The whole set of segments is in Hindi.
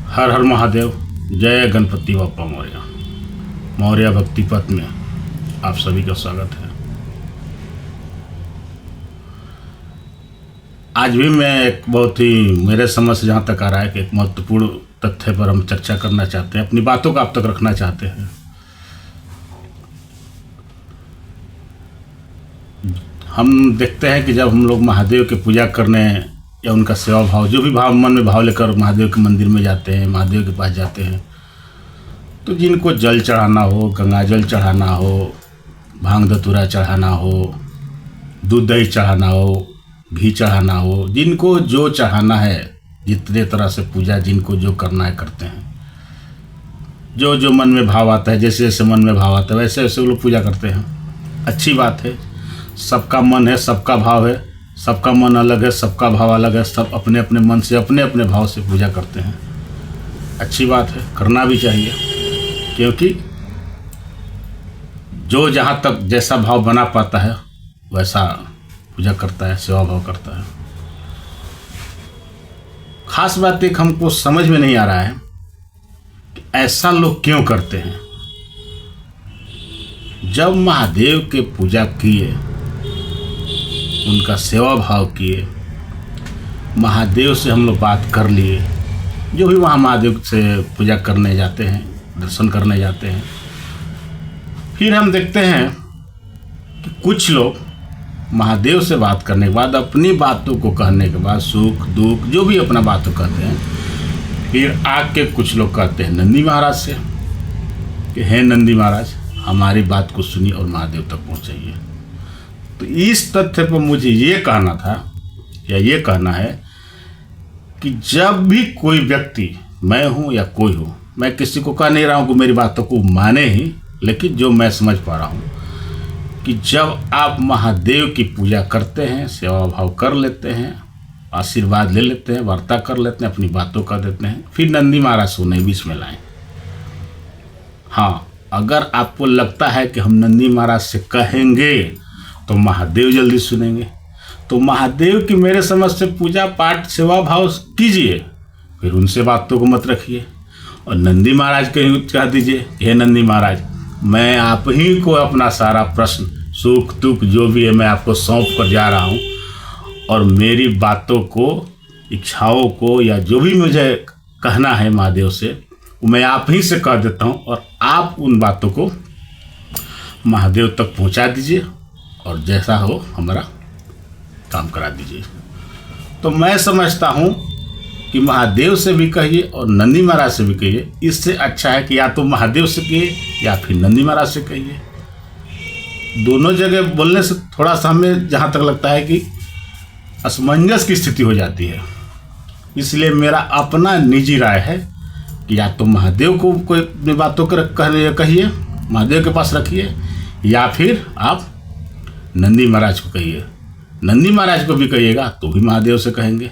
हर हर महादेव। जय गणपति बाप्पा मौर्य। मौर्य भक्ति पथ में आप सभी का स्वागत है। आज भी मैं एक बहुत ही मेरे समझ से जहाँ तक आ रहा है कि एक महत्वपूर्ण तथ्य पर हम चर्चा करना चाहते हैं, अपनी बातों को आप तक रखना चाहते हैं। हम देखते हैं कि जब हम लोग महादेव की पूजा करने या उनका सेवा भाव, जो भी भाव मन में भाव लेकर महादेव के मंदिर में जाते हैं, महादेव के पास जाते हैं, तो जिनको जल चढ़ाना हो, गंगा जल चढ़ाना हो, भांग धतूरा चढ़ाना हो, दूध दही चढ़ाना हो, घी चढ़ाना हो, जिनको जो चढ़ाना है, जितने तरह से पूजा जिनको जो करना है करते हैं। जो जो मन में भाव आता है, जैसे जैसे मन में भाव आता है वैसे वैसे लोग पूजा करते हैं। अच्छी बात है, सबका मन है, सबका भाव है, सबका मन अलग है, सबका भाव अलग है, सब अपने अपने मन से अपने अपने भाव से पूजा करते हैं। अच्छी बात है, करना भी चाहिए, क्योंकि जो जहाँ तक जैसा भाव बना पाता है वैसा पूजा करता है, सेवा भाव करता है। खास बात एक हमको समझ में नहीं आ रहा है कि ऐसा लोग क्यों करते हैं। जब महादेव के पूजा किए, उनका सेवा भाव किए, महादेव से हम लोग बात कर लिए, जो भी वहाँ महादेव से पूजा करने जाते हैं, दर्शन करने जाते हैं, फिर हम देखते हैं कि कुछ लोग महादेव से बात करने के बाद, अपनी बातों को कहने के बाद, सुख दुख जो भी अपना बातों कहते हैं, फिर आके कुछ लोग कहते हैं नंदी महाराज से कि हे नंदी महाराज, हमारी बात को सुनिए और महादेव तक पहुँचाइए। तो इस तथ्य पर मुझे ये कहना था या ये कहना है कि जब भी कोई व्यक्ति, मैं हूँ या कोई हो, मैं किसी को कह नहीं रहा हूँ कि मेरी बातों को माने ही, लेकिन जो मैं समझ पा रहा हूँ कि जब आप महादेव की पूजा करते हैं, सेवा भाव कर लेते हैं, आशीर्वाद ले लेते हैं, वार्ता कर लेते हैं, अपनी बातों का देते हैं, फिर नंदी महाराज को नहीं बीच में लाएं। हाँ, अगर आपको लगता है कि हम नंदी महाराज से कहेंगे तो महादेव जल्दी सुनेंगे, तो महादेव की मेरे समझ से पूजा पाठ सेवा भाव कीजिए, फिर उनसे बातों को मत रखिए और नंदी महाराज को कह दीजिए हे नंदी महाराज, मैं आप ही को अपना सारा प्रश्न, सुख दुख जो भी है मैं आपको सौंप कर जा रहा हूँ, और मेरी बातों को, इच्छाओं को या जो भी मुझे कहना है महादेव से, वो मैं आप ही से कह देता हूँ और आप उन बातों को महादेव तक पहुँचा दीजिए और जैसा हो हमारा काम करा दीजिए। तो मैं समझता हूँ कि महादेव से भी कहिए और नंदी महाराज से भी कहिए, इससे अच्छा है कि या तो महादेव से कहिए या फिर नंदी महाराज से कहिए। दोनों जगह बोलने से थोड़ा सा हमें जहाँ तक लगता है कि असमंजस की स्थिति हो जाती है। इसलिए मेरा अपना निजी राय है कि या तो महादेव को कोई अपनी बातों को कहिए, महादेव के पास रखिए, या फिर आप नंदी महाराज को कहिए। नंदी महाराज को भी कहिएगा तो भी महादेव से कहेंगे।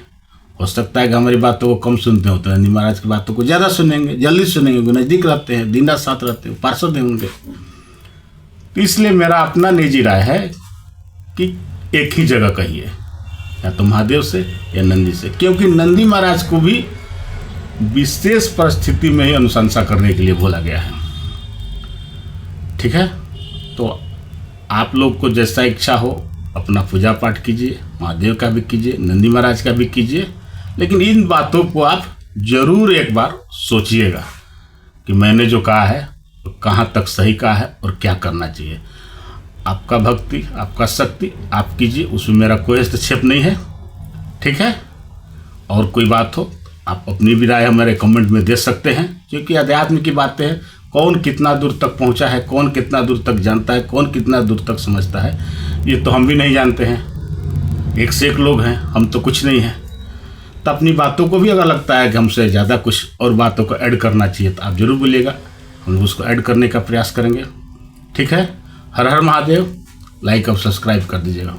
हो सकता है कि हमारी बातों को कम सुनते हो तो नंदी महाराज की बातों को ज़्यादा सुनेंगे, जल्दी सुनेंगे, नज़दीक रहते हैं, दिन रात साथ रहते हैं, पार्षद हैं उनके। तो इसलिए मेरा अपना निजी राय है कि एक ही जगह कहिए, या तो महादेव से या नंदी से, क्योंकि नंदी महाराज को भी विशेष परिस्थिति में ही अनुशंसा करने के लिए बोला गया है। ठीक है, तो आप लोग को जैसा इच्छा हो अपना पूजा पाठ कीजिए, महादेव का भी कीजिए, नंदी महाराज का भी कीजिए, लेकिन इन बातों को आप जरूर एक बार सोचिएगा कि मैंने जो कहा है तो कहाँ तक सही कहा है और क्या करना चाहिए। आपका भक्ति, आपका शक्ति आप कीजिए, उसमें मेरा कोई हस्तक्षेप नहीं है। ठीक है, और कोई बात हो आप अपनी भी राय हमारे कमेंट में दे सकते हैं, क्योंकि अध्यात्म की बातें हैं, कौन कितना दूर तक पहुंचा है, कौन कितना दूर तक जानता है, कौन कितना दूर तक समझता है, ये तो हम भी नहीं जानते हैं। एक से एक लोग हैं, हम तो कुछ नहीं हैं। तो अपनी बातों को भी अगर लगता है कि हमसे ज़्यादा कुछ और बातों को ऐड करना चाहिए तो आप ज़रूर बोलिएगा, हम उसको ऐड करने का प्रयास करेंगे। ठीक है, हर हर महादेव। लाइक और सब्सक्राइब कर दीजिएगा।